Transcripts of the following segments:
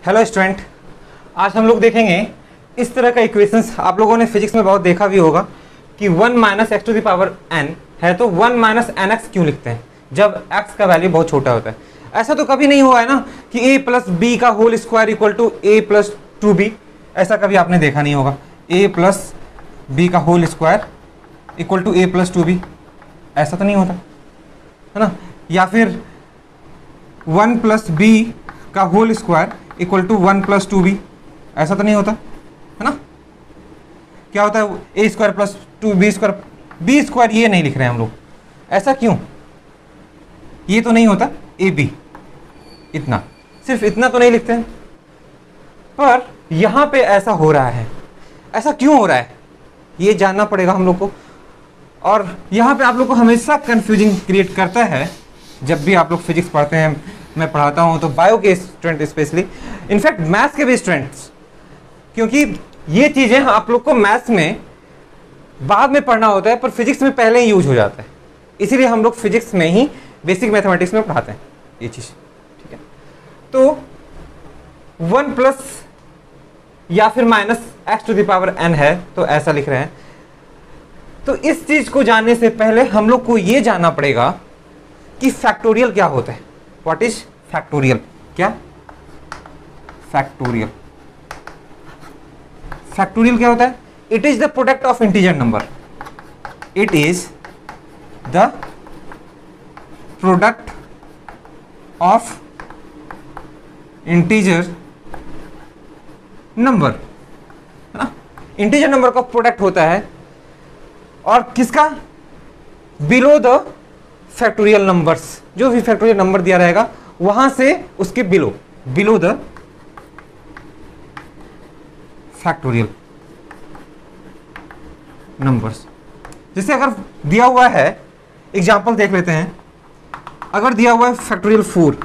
Hello student, आज हम लोग देखेंगे इस तरह का इक्वेशंस। आप लोगों ने फिजिक्स में बहुत देखा भी होगा कि 1 minus x to the power n है तो 1 माइनस एन एक्स क्यों लिखते हैं जब x का वैल्यू बहुत छोटा होता है। ऐसा तो कभी नहीं हुआ है ना कि a प्लस बी का whole square equal to a plus 2b। ऐसा कभी आपने देखा नहीं होगा, a प्लस बी का whole square equal to a plus 2b। ऐसा तो नहीं होता है ना। या फिर 1 प्लस बी का whole square equal to 1 plus 2b। ऐसा तो नहीं होता है ना। क्या होता है, A square plus 2b square, B square ये नहीं लिख रहे हैं हम लोग। ऐसा क्यों? ये तो नहीं होता ए बी, इतना सिर्फ इतना तो नहीं लिखते हैं, पर यहां पे ऐसा हो रहा है। ऐसा क्यों हो रहा है ये जानना पड़ेगा हम लोग को। और यहां पे आप लोग को हमेशा कंफ्यूजिंग क्रिएट करता है जब भी आप लोग फिजिक्स पढ़ते हैं। मैं पढ़ाता हूं तो बायो के स्टूडेंट स्पेशली, इनफैक्ट मैथ्स के भी स्टूडेंट्स, क्योंकि ये चीजें आप लोग को मैथ्स में बाद में पढ़ना होता है पर फिजिक्स में पहले ही यूज हो जाता है। इसीलिए हम लोग फिजिक्स में ही बेसिक मैथमेटिक्स में पढ़ाते हैं ये चीज, ठीक है। तो 1 प्लस या फिर minus x to the power n है तो ऐसा लिख रहे हैं। तो इस चीज को जानने से पहले हम लोग को ये जानना पड़ेगा कि फैक्टोरियल क्या होता है। What is factorial? क्या फैक्टोरियल? फैक्टोरियल क्या होता है? It is the product of integer number. It is the product of integer number, है ना। इंटीजर नंबर का प्रोडक्ट होता है और किसका? Below the factorial numbers. जो भी फैक्टोरियल नंबर दिया रहेगा वहां से उसके बिलो द फैक्टोरियल नंबर्स। जैसे अगर दिया हुआ है, एग्जांपल देख लेते हैं। अगर दिया हुआ है फैक्टोरियल 4, है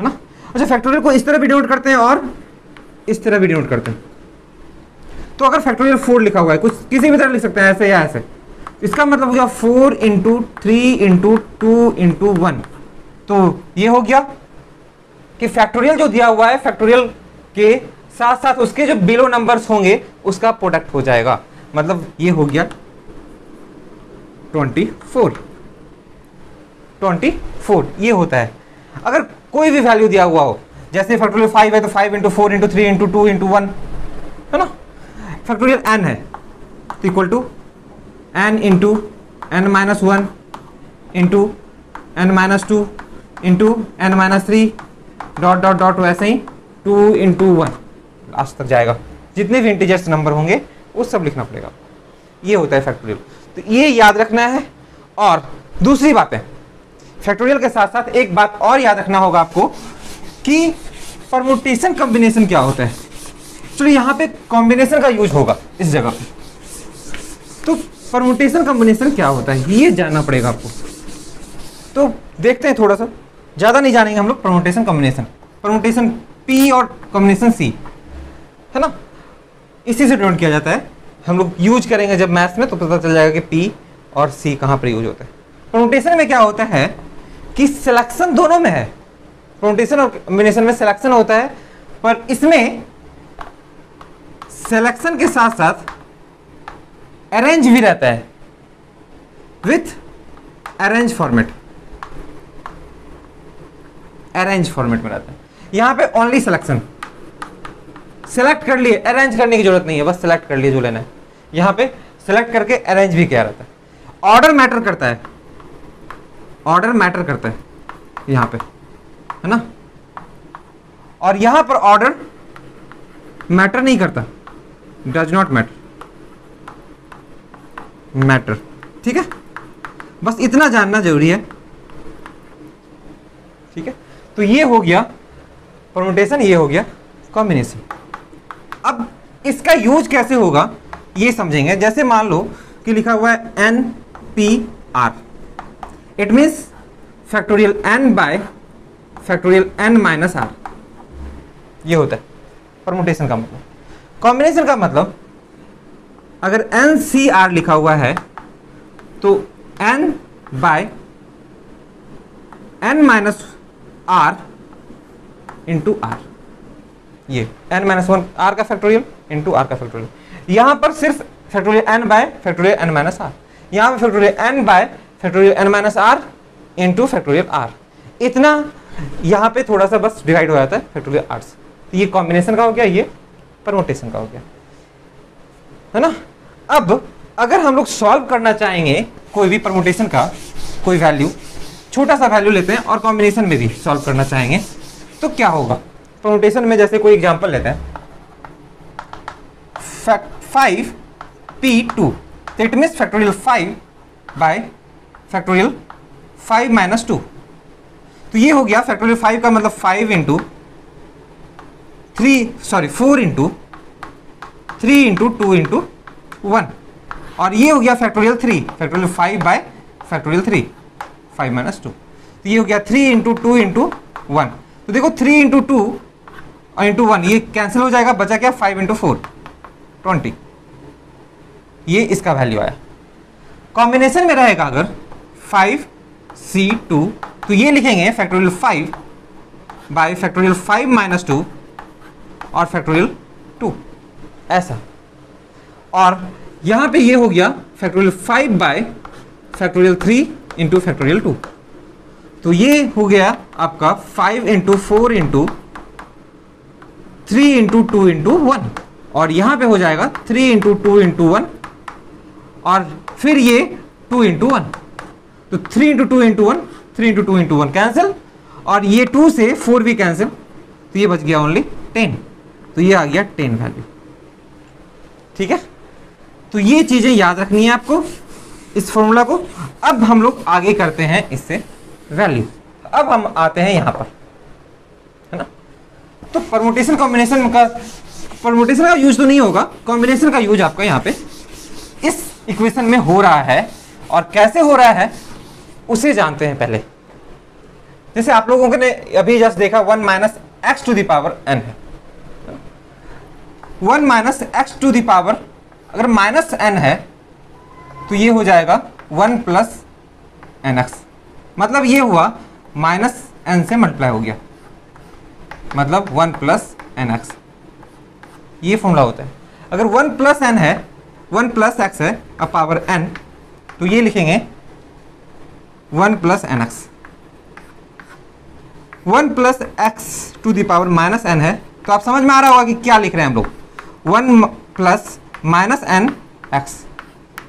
ना। अच्छा, फैक्टोरियल को इस तरह भी डिनोट करते हैं और इस तरह भी डिनोट करते हैं। तो अगर फैक्टोरियल 4 लिखा हुआ है, कुछ किसी भी तरह लिख सकते हैं, ऐसे या ऐसे, इसका मतलब हो गया 4 इंटू 3 इंटू 2 इंटू 1। तो ये हो गया कि फैक्टोरियल जो दिया हुआ है, फैक्टोरियल के साथ साथ उसके जो बिलो नंबर्स होंगे उसका प्रोडक्ट हो जाएगा। मतलब ये हो गया 24 ये होता है। अगर कोई भी वैल्यू दिया हुआ हो, जैसे फैक्टोरियल 5 है तो 5 इंटू 4 इंटू 3 इंटू 2 इंटू 1, है ना। फैक्टोरियल n है तो equal to n into n minus 1 into n minus 2 into n minus 3 dot dot dot, वैसे ही 2 इंटू 1 लास्ट तक जाएगा। जितने भी इंटीजर्स नंबर होंगे वो सब लिखना पड़ेगा। ये होता है फैक्टोरियल। तो ये याद रखना है। और दूसरी बात है, फैक्टोरियल के साथ साथ एक बात और याद रखना होगा आपको कि परमुटेशन कॉम्बिनेशन क्या होता है। चलिए यहाँ पे कॉम्बिनेशन का यूज होगा इस जगह पे, तो परमुटेशन कॉम्बिनेशन क्या होता है ये जानना पड़ेगा आपको। तो देखते हैं, थोड़ा सा ज्यादा नहीं जानेंगे हम लोग। परमुटेशन कॉम्बिनेशन, परमुटेशन P और कॉम्बिनेशन C, है ना, इसी से डिनोट किया जाता है। हम लोग यूज करेंगे जब मैथ्स में तो पता चल जाएगा कि P और C कहाँ पर यूज होता है। परमुटेशन में क्या होता है कि सिलेक्शन दोनों में है। परमुटेशन और कॉम्बिनेशन में सिलेक्शन होता है, पर इसमें सिलेक्शन के साथ साथ अरेंज भी रहता है with arrange format. Arrange format में रहता है। यहां पे ओनली सिलेक्शन, सेलेक्ट कर लिए, अरेंज करने की जरूरत नहीं है, बस सेलेक्ट कर लिए जो लेना है। यहां पे सेलेक्ट करके अरेंज भी किया रहता है। ऑर्डर मैटर करता है, ऑर्डर मैटर करता है यहां पे, है ना। और यहां पर ऑर्डर मैटर नहीं करता, डज नॉट मैटर, ठीक है। बस इतना जानना जरूरी है, ठीक है। तो ये हो गया परमुटेशन, ये हो गया कॉम्बिनेशन। अब इसका यूज कैसे होगा ये समझेंगे। जैसे मान लो कि लिखा हुआ है NPR, it means factorial n by factorial n minus r। ये होता है परमुटेशन का मतलब। कॉम्बिनेशन का मतलब अगर NCR लिखा हुआ है तो n by n minus r into r, ये n-1 r का फैक्टोरियल इंटू r का फैक्टोरियल। यहाँ पर सिर्फ factorial n by factorial n minus r, यहाँ पर factorial n by factorial n minus r into factorial r। इतना यहाँ पे थोड़ा सा बस डिवाइड हो जाता है फैक्टोरियल r से। तो ये कॉम्बिनेशन का हो गया, ये परमुटेशन का हो गया, है ना। अब अगर हम लोग सॉल्व करना चाहेंगे कोई भी परमुटेशन का कोई वैल्यू, छोटा सा वैल्यू लेते हैं और कॉम्बिनेशन में भी सॉल्व करना चाहेंगे तो क्या होगा। परमुटेशन में जैसे कोई एग्जांपल लेते हैं 5p2, तो it means factorial 5 bye factorial 5 minus 2। तो ये हो गया फैक्टोरियल 5 का मतलब 5 इंटू 4 इंटू 3 इंटू 2 इंटू 1, और ये हो गया factorial 3, factorial 5 bye factorial 3 5 minus 2। तो ये हो गया 3 इंटू 2 इंटू 1। तो देखो 3 इंटू 2 और इंटू 1 ये कैंसिल हो जाएगा, बचा क्या 5 इंटू 4 20। ये इसका वैल्यू आया। कॉम्बिनेशन में रहेगा अगर 5c2, तो ये लिखेंगे फैक्टोरियल 5 बाय फैक्टोरियल 5 माइनस 2 और फैक्टोरियल 2 ऐसा। और यहां पे ये हो गया factorial 5 bye factorial 3 into factorial 2। तो ये हो गया आपका 5 इंटू 4 इंटू 3 इंटू 2 इंटू 1, और यहां पे हो जाएगा 3 इंटू 2 इंटू 1 और फिर ये 2 इंटू 1। तो 3 into 2 into 1, 3 into 2 into 1 cancel, और ये 2 से 4 भी कैंसिल, तो ये बच गया ओनली 10। तो ये आ गया 10 वैल्यू। ठीक है, तो ये चीजें याद रखनी है आपको, इस फॉर्मूला को। अब हम लोग आगे करते हैं इससे वैल्यू। अब हम आते हैं यहां पर, है ना। तो परमुटेशन कॉम्बिनेशन का यूज तो नहीं होगा, कॉम्बिनेशन का यूज आपका यहां पे इस इक्वेशन में हो रहा है, और कैसे हो रहा है उसे जानते हैं पहले। जैसे आप लोगों ने अभी जस्ट देखा 1 minus x to the power n है। 1 minus x to the power अगर माइनस n है तो ये हो जाएगा 1 प्लस एन एक्स, मतलब ये हुआ माइनस n से मल्टीप्लाई हो गया, मतलब 1 प्लस एन एक्स। ये फॉर्मूला होता है। अगर 1 प्लस n है, 1 प्लस एक्स है अब पावर n, तो ये लिखेंगे 1 plus n x. 1 plus x to the power minus n है, तो आप समझ में आ रहा होगा कि क्या लिख रहे हैं हम लोग, 1 प्लस माइनस एन एक्स,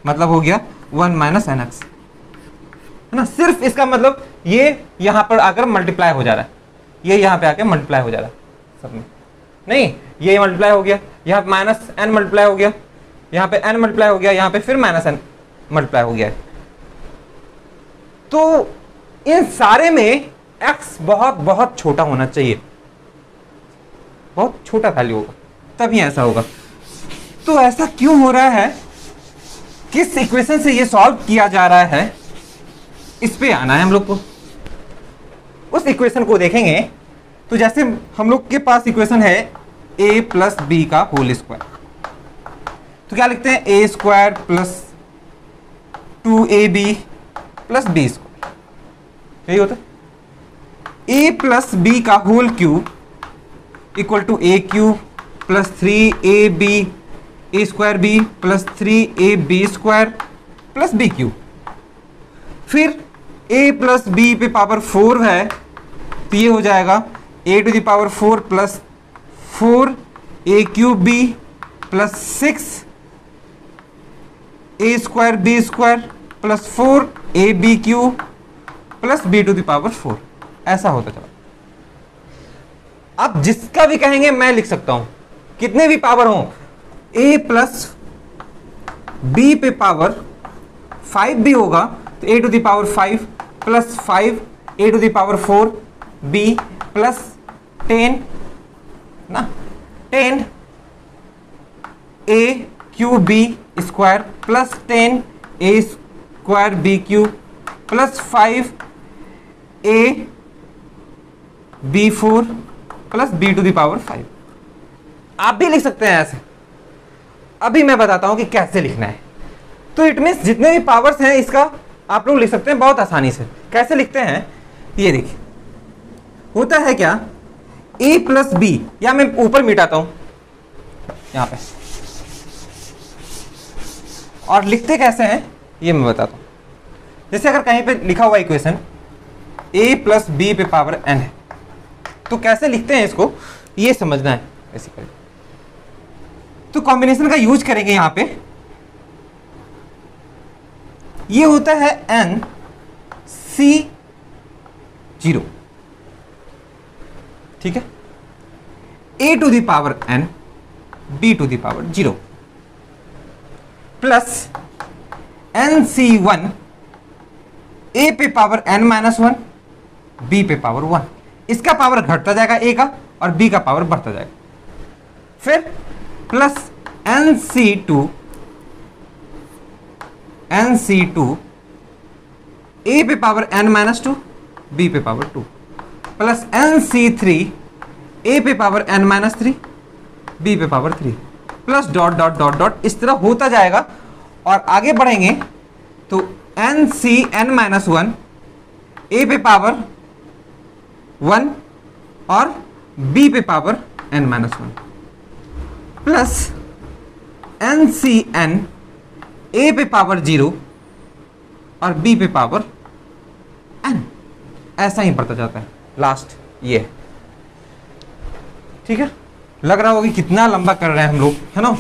मतलब हो गया 1 माइनस एन एक्स, है ना। सिर्फ इसका मतलब ये यहां पर आकर मल्टीप्लाई हो जा रहा है, ये यहां पे आके मल्टीप्लाई हो जा रहा है सब में, नहीं ये मल्टीप्लाई हो गया, यहाँ पे माइनस एन मल्टीप्लाई हो गया, यहाँ पे एन मल्टीप्लाई हो गया, यहाँ पे फिर माइनस एन मल्टीप्लाई हो गया है। तो इन सारे में x बहुत बहुत छोटा होना चाहिए, बहुत छोटा वैल्यू होगा, तभी ऐसा होगा। तो ऐसा क्यों हो रहा है, किस इक्वेशन से ये सॉल्व किया जा रहा है, इस पे आना है हम लोग को। उस इक्वेशन को देखेंगे तो जैसे हम लोग के पास इक्वेशन है a प्लस बी का होल स्क्वायर, तो क्या लिखते हैं a square plus 2ab plus b square, यही होता है। a प्लस बी का whole cube equal to a cube plus 3ab a square b plus 3ab square plus b cube. फिर a प्लस बी पे पावर 4 है, तो ये हो जाएगा a to the power 4 plus 4 a cube b plus 6 a square b square plus 4 a b cube plus b to the power 4, ऐसा होता चला। अब जिसका भी कहेंगे मैं लिख सकता हूं, कितने भी पावर हो, a प्लस b पे पावर 5 भी होगा तो a to the power 5 plus 5 a to the power 4 b plus 10 ना 10 a cube b square plus 10 a square b cube plus 5 a b4 plus b to the power 5। आप भी लिख सकते हैं ऐसे। अभी मैं बताता हूं कि कैसे लिखना है। तो इट मीन्स जितने भी पावर्स हैं इसका आप लोग लिख सकते हैं बहुत आसानी से। कैसे लिखते हैं ये देखिए, होता है क्या, ए प्लस बी, या मैं ऊपर मिटाता हूं यहां पे, और लिखते कैसे हैं ये मैं बताता हूं। जैसे अगर कहीं पे लिखा हुआ इक्वेशन a प्लस बी पे पावर n है, तो कैसे लिखते हैं इसको ये समझना है बेसिकली। तो कॉम्बिनेशन का यूज करेंगे यहां पे, ये होता है n c 0, ठीक है, a to the power n b to the power 0 plus n c 1 a पे पावर n माइनस 1 b पे पावर 1, इसका पावर घटता जाएगा a का और b का पावर बढ़ता जाएगा, फिर प्लस nc2 a पे पावर n माइनस 2 b पे पावर 2 प्लस nc3 a पे पावर n माइनस 3 b पे power 3 plus dot dot dot dot, इस तरह होता जाएगा। और आगे बढ़ेंगे तो nc n माइनस 1 a पे पावर 1 और b पे power n minus 1 plus ncn a पे पावर 0 और b पे पावर n, ऐसा ही बढ़ता जाता है लास्ट ये, ठीक है। लग रहा होगा कि कितना लंबा कर रहे हैं हम लोग, है ना,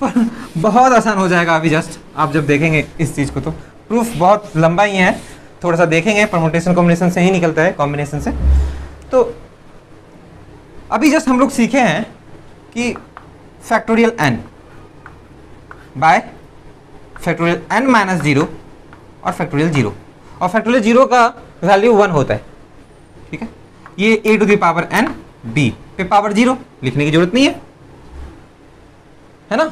पर बहुत आसान हो जाएगा अभी जस्ट आप जब देखेंगे इस चीज को। तो प्रूफ बहुत लंबा ही है, थोड़ा सा देखेंगे, परमुटेशन कॉम्बिनेशन से ही निकलता है, कॉम्बिनेशन से। तो अभी जस्ट हम लोग सीखे हैं कि factorial n by factorial n minus 0 और फैक्टोरियल 0, और फैक्टोरियल 0 का वैल्यू 1 होता है, ठीक है। ये a to the power n b पे पावर 0 लिखने की जरूरत नहीं है ना।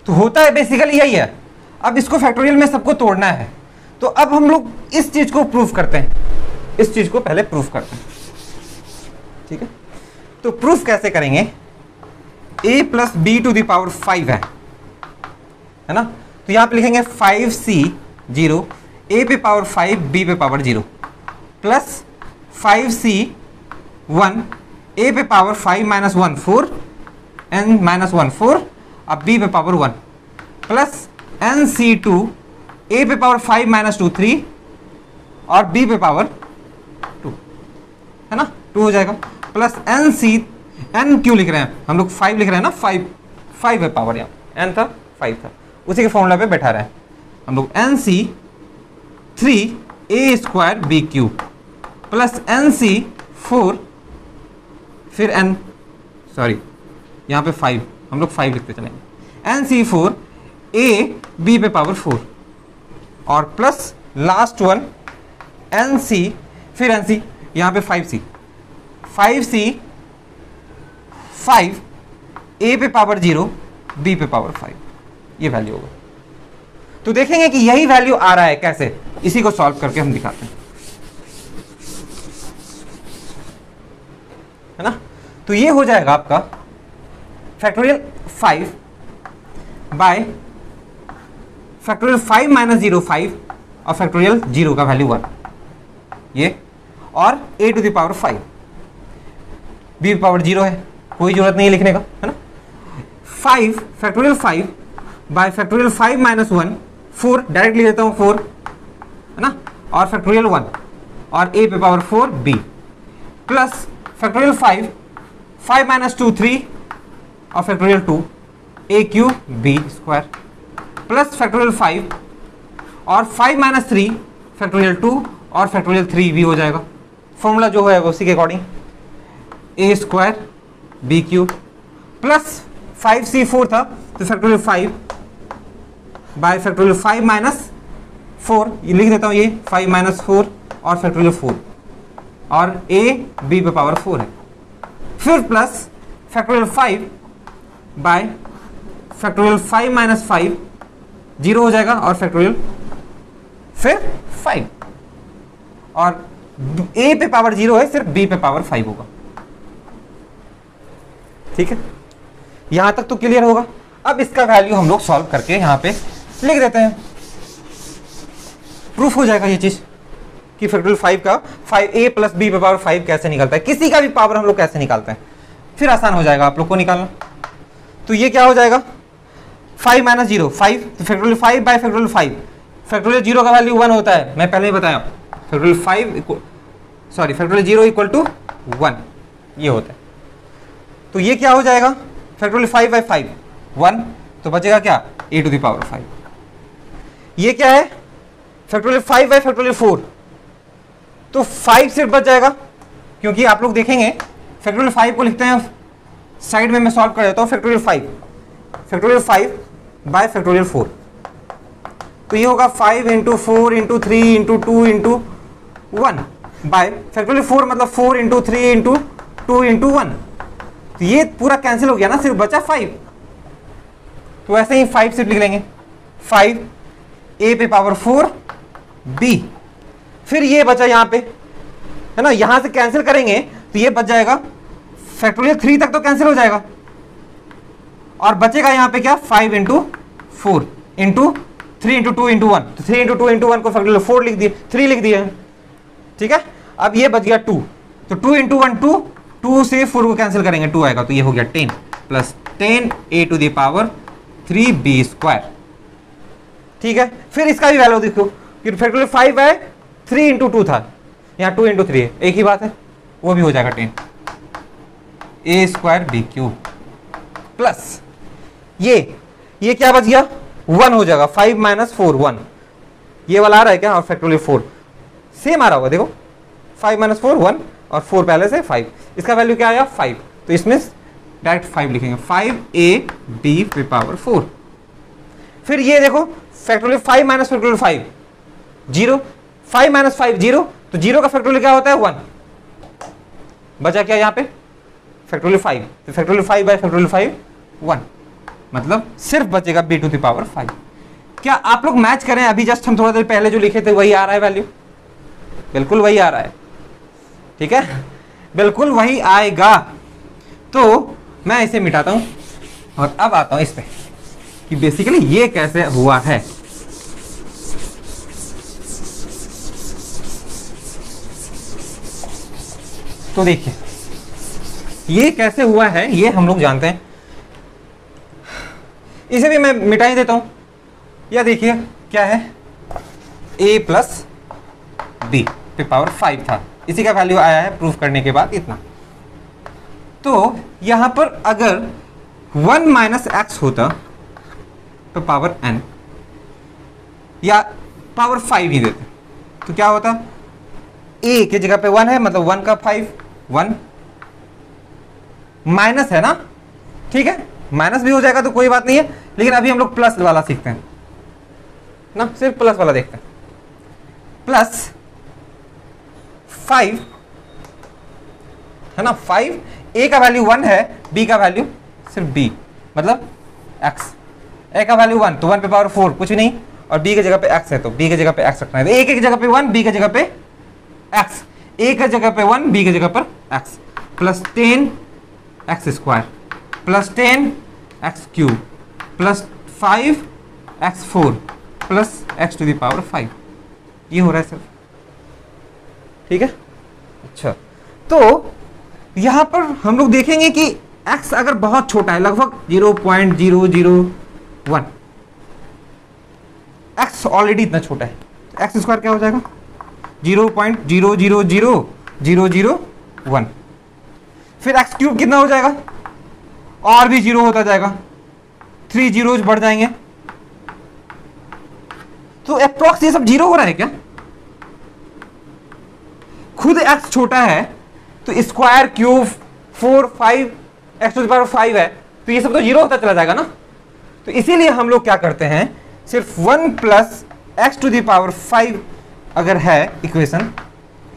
तो होता है बेसिकली यही है। अब इसको फैक्टोरियल में सबको तोड़ना है, तो अब हम लोग इस चीज को प्रूफ करते हैं, इस चीज को पहले प्रूफ करते हैं, ठीक है। तो प्रूफ कैसे करेंगे, a plus b to the power 5 है ना, तो यहां पे लिखेंगे 5c 0 a पे पावर 5 b पे पावर 0 प्लस 5c 1 a पे पावर 5 माइनस 1 4 n माइनस 1 4 अब b पे पावर 1 प्लस nc2 a पे पावर 5 माइनस 2 3 और b पे पावर 2, है ना, 2 हो जाएगा, प्लस n क्यों लिख रहे हैं हम लोग, 5 लिख रहे हैं ना, 5 है पावर, यहाँ n था 5 था, उसी के फॉर्मूला पे बैठा रहे हैं हम लोग, nc3 a square b cube plus nc4 फिर n, सॉरी यहाँ पे 5 हम लोग 5 लिखते चलेंगे, nc4 a b पे पावर 4 और प्लस लास्ट वन nc फिर nc यहाँ पे 5c 5 a पे पावर 0 b पे पावर 5, ये वैल्यू होगा। तो देखेंगे कि यही वैल्यू आ रहा है कैसे, इसी को सॉल्व करके हम दिखाते हैं, है ना। तो ये हो जाएगा आपका फैक्टोरियल 5 बाय फैक्टोरियल 5 माइनस 0 5 और फैक्टोरियल 0 का वैल्यू 1 ये, और a to the power 5 b power 0 है, कोई जरूरत नहीं है लिखने का, है ना। 5 factorial 5 bye factorial 5 minus 1 4 direct लिख देता हूँ 4, है ना, और फैक्टोरियल 1 और a पे power 4 b plus factorial 5 minus 2 3 और factorial 2 a cube b square plus factorial 5 और 5 माइनस 3 फैक्टोरियल 2 और फैक्टोरियल 3 भी हो जाएगा, फॉर्मूला जो है उसी के according, a square b cube plus 5c4 था तो फैक्टोरियल 5 बाय फैक्टोरियल 5 माइनस 4, ये लिख देता हूँ, ये 5 माइनस 4 और फैक्टोरियल 4 और a b पे पावर 4 है, फिर plus factorial 5 bye factorial 5 minus 5 0 हो जाएगा और फैक्टोरियल फिर 5 और a पे पावर 0 है, सिर्फ b पे पावर 5 होगा, ठीक है। यहां तक तो क्लियर होगा। अब इसका वैल्यू हम लोग सॉल्व करके यहां पे लिख देते हैं, प्रूफ हो जाएगा ये चीज कि फैक्टोरियल 5 का 5a प्लस b पे पावर 5 कैसे निकलता है, किसी का भी पावर हम लोग कैसे निकालते हैं। फिर आसान हो जाएगा आप लोग को निकालना। तो ये क्या हो जाएगा 5 माइनस 0 5, तो फैक्टोरियल 5 बाय फैक्टोरियल 5, फैक्टोरियल 0 का वैल्यू 1 होता है, मैं पहले ही बताया। फैक्टोरियल 0 इक्वल टू 1 ये होता है। तो ये क्या हो जाएगा फैक्टोरियल 5 बाय 5 1, तो बचेगा क्या a टू द पावर 5। ये क्या है फैक्टोरियल 5 बाय फैक्टोरियल 4, तो 5 सिर्फ बच जाएगा, क्योंकि आप लोग देखेंगे फैक्टोरियल 5 को लिखते हैं साइड में, मैं सॉल्व कर देता हूँ। फैक्टोरियल 5 बाय फैक्टोरियल 4, तो ये होगा 5 into 4 into 3 into 2 into 1 bye factorial 4 मतलब 4 इंटू 3 इंटू 2 इंटू 1, तो ये पूरा कैंसिल हो गया ना, सिर्फ बचा 5। तो ऐसे ही 5 सिर्फ लिख लेंगे 5 a पे पावर 4 b, फिर ये बचा यहाँ पे है ना, यहां से कैंसिल करेंगे तो ये बच जाएगा फैक्टोरियल 3 तक तो कैंसिल हो जाएगा, और बचेगा यहाँ पे क्या 5 इंटू 4 इंटू 3 इंटू 2 इंटू 1, तो 3 इंटू 2 इंटू 1 को फैक्टोरियल 4 लिख दिए, 3 लिख दिए, ठीक है। अब ये बच गया 2, तो 2 इंटू 1 2 से 4 को कैंसिल करेंगे 2 आएगा, तो ये हो गया 10 plus 10 a to the power 3b square, ठीक है। फिर इसका भी वैल्यू देखो कि फैक्टोरियल 5 बाय 3 इंटू 2 था, यहाँ 2 इंटू 3 है, एक ही बात है, वो भी हो जाएगा 10 a square b cube plus ये क्या बच गया 1 हो जाएगा 5 माइनस 4 1, ये वाला आ रहा है क्या, और फैक्टोरियल 4 सेम आ रहा होगा, देखो 5 माइनस 4 1 और 4 पहले से 5, इसका वैल्यू क्या आया 5, तो इसमें डायरेक्ट 5 लिखेंगे 5a b पे पावर 4। फिर ये देखो फैक्टोरियल 5 माइनस फैक्टोरियल 5 0, 5 माइनस 5 0, तो 0 का फैक्टोरियल क्या होता है 1, बचा क्या यहाँ पे फैक्टोरियल 5, तो फैक्टोरियल 5 बाय फैक्टोरियल 5 1, मतलब सिर्फ बचेगा b टू द पावर 5। क्या आप लोग मैच करें, अभी जस्ट हम थोड़ा देर पहले जो लिखे थे वही आ रहा है वैल्यू, बिल्कुल वही आ रहा है, ठीक है, बिल्कुल वही आएगा। तो मैं इसे मिटाता हूं और अब आता हूं इस पे कि बेसिकली ये कैसे हुआ है। तो देखिए ये कैसे हुआ है ये हम लोग जानते हैं, इसे भी मैं मिटा ही देता हूं। या देखिए क्या है a प्लस बी पे पावर 5 था, इसी का वैल्यू आया है प्रूफ करने के बाद इतना। तो यहां पर अगर 1 माइनस एक्स होता तो पावर n या पावर 5 ही देते तो क्या होता, a की जगह पे 1 है मतलब 1 का 5 1 माइनस है ना, ठीक है, माइनस भी हो जाएगा तो कोई बात नहीं है, लेकिन अभी हम लोग प्लस वाला सीखते हैं ना, सिर्फ प्लस वाला देखते हैं। प्लस 5 है ना, 5 a का वैल्यू 1 है, b का वैल्यू सिर्फ b मतलब x, a का वैल्यू 1 तो 1 पे पावर 4 कुछ नहीं, और b की जगह पे x है तो b की जगह पे x रखना है, तो a की जगह पे 1 b की जगह पे x, a की जगह पे 1 b की जगह पर x plus 10 x square plus 10 x cube plus 5 x 4 plus x to the power 5, ये हो रहा है सर, ठीक है। अच्छा तो यहां पर हम लोग देखेंगे कि x अगर बहुत छोटा है लगभग 0.001, x ऑलरेडी इतना छोटा है, तो x स्क्वायर क्या हो जाएगा 0.000001, फिर x क्यूब कितना हो जाएगा, और भी जीरो होता जाएगा, 3 जीरोज बढ़ जाएंगे, तो अप्रॉक्स ये सब जीरो हो रहा है क्या, खुद x छोटा है तो square cube 4 5 x to the power 5 है, तो ये सब तो जीरो होता चला जाएगा ना। तो इसीलिए हम लोग क्या करते हैं, सिर्फ 1 plus x to the power 5 अगर है इक्वेशन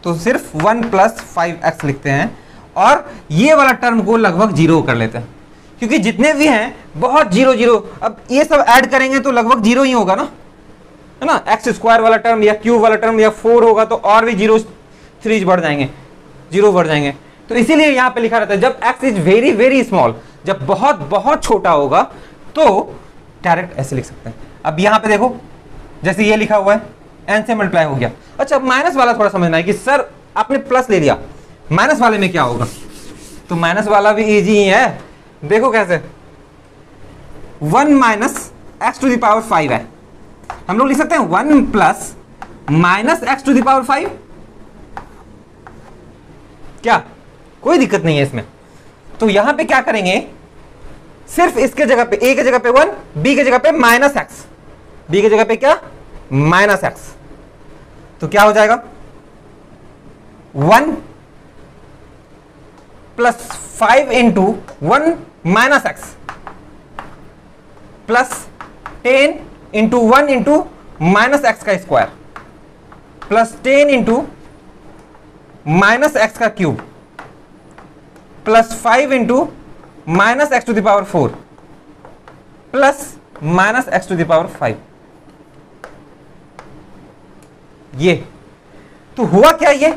तो सिर्फ 1 प्लस 5x लिखते हैं, और ये वाला टर्म को लगभग जीरो कर लेते हैं, क्योंकि जितने भी हैं बहुत जीरो जीरो, अब ये सब ऐड करेंगे तो लगभग जीरो ही होगा ना, है ना, एक्स स्क्वायर वाला टर्म या क्यूब वाला टर्म या 4 होगा तो और भी जीरो 3 बढ़ जाएंगे, जीरो बढ़ जाएंगे। तो इसीलिए यहां पे लिखा रहता है जब x is very very small, जब बहुत बहुत छोटा होगा तो डायरेक्ट ऐसे लिख सकते हैं। अब यहां पे देखो जैसे ये लिखा हुआ है n से मल्टीप्लाई हो गया। अच्छा माइनस वाला थोड़ा समझना है कि सर आपने प्लस ले लिया, माइनस वाले में क्या होगा, तो माइनस वाला भी इजी ही है। देखो कैसे, 1 minus x to the power 5 है, हम लोग लिख सकते हैं 1 plus minus x to the power 5। क्या कोई दिक्कत नहीं है इसमें। तो यहां पे क्या करेंगे, सिर्फ इसके जगह पे, ए के जगह पे 1, बी के जगह पे माइनस एक्स, बी के जगह पे क्या माइनस एक्स। तो क्या हो जाएगा 1 plus 5 into 1 minus x plus 10 into 1 into minus x का square plus 10 into minus x का cube plus 5 into minus x to the power 4 plus minus x to the power 5। ये तो हुआ क्या, ये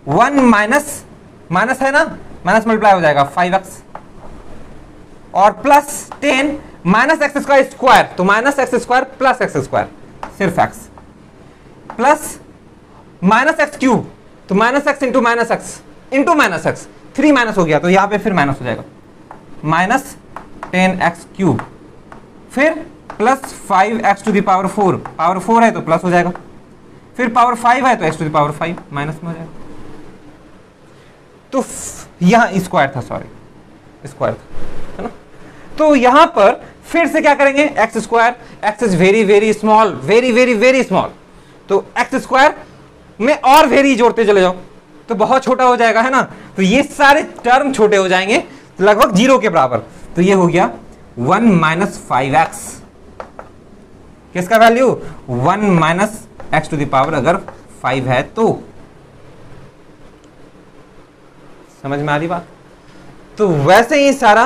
1 माइनस माइनस है ना, माइनस मल्टीप्लाई हो जाएगा 5x और प्लस 10 माइनस एक्स का स्क्वायर, तो minus x square plus x square सिर्फ x plus minus x cube, तो minus x into minus x 3 minus हो गया, तो यहां पे फिर माइनस हो जाएगा माइनस 10x क्यूब, फिर plus 5x to the power 4, power 4 है तो प्लस हो जाएगा, फिर पावर 5 है तो x to the power 5 minus में हो जाएगा। तो यहां स्क्वायर था, सॉरी स्क्वायर था, है ना। तो यहां पर फिर से क्या करेंगे, x square, x is very very small, very very very small, तो एक्स स्क्वायर में और वेरी जोड़ते चले जाओ तो बहुत छोटा हो जाएगा, है ना। तो ये सारे टर्म छोटे हो जाएंगे लगभग 0 के बराबर। तो ये हो गया 1 माइनस 5x, किसका value 1 minus x to the power अगर 5 है तो। समझ में आ रही बात। तो वैसे ही सारा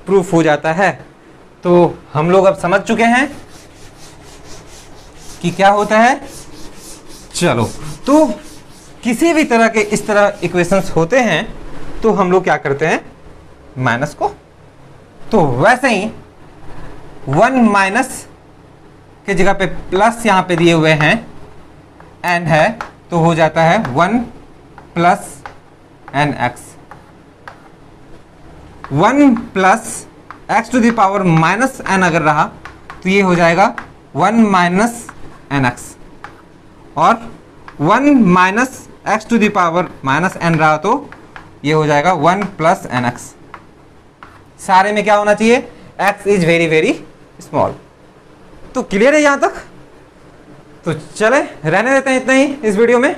प्रूफ हो जाता है। तो हम लोग अब समझ चुके हैं कि क्या होता है। चलो, तो किसी भी तरह के इस तरह इक्वेशंस होते हैं तो हम लोग क्या करते हैं, माइनस को। तो वैसे ही 1 माइनस के जगह पे प्लस यहां पे दिए हुए हैं n है, तो हो जाता है 1 plus n x, 1 plus x to the power minus n अगर रहा तो ये हो जाएगा 1 माइनस एन एक्स, और 1 minus x to the power minus n रहा तो ये हो जाएगा 1 प्लस एन एक्स। सारे में क्या होना चाहिए, x is very very small. तो क्लियर है यहां तक। तो चले रहने देते हैं इतना ही इस वीडियो में।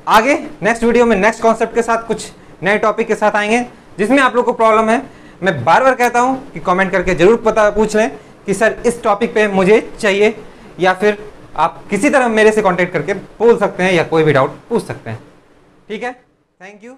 आगे नेक्स्ट वीडियो में नेक्स्ट कॉन्सेप्ट के साथ कुछ नए टॉपिक के साथ आएंगे जिसमें आप लोग को प्रॉब्लम है। मैं बार बार कहता हूं कि कमेंट करके जरूर पूछ लें कि सर इस टॉपिक पे मुझे चाहिए, या फिर आप किसी तरह मेरे से कांटेक्ट करके बोल सकते हैं या कोई भी डाउट पूछ सकते हैं। ठीक है, थैंक यू।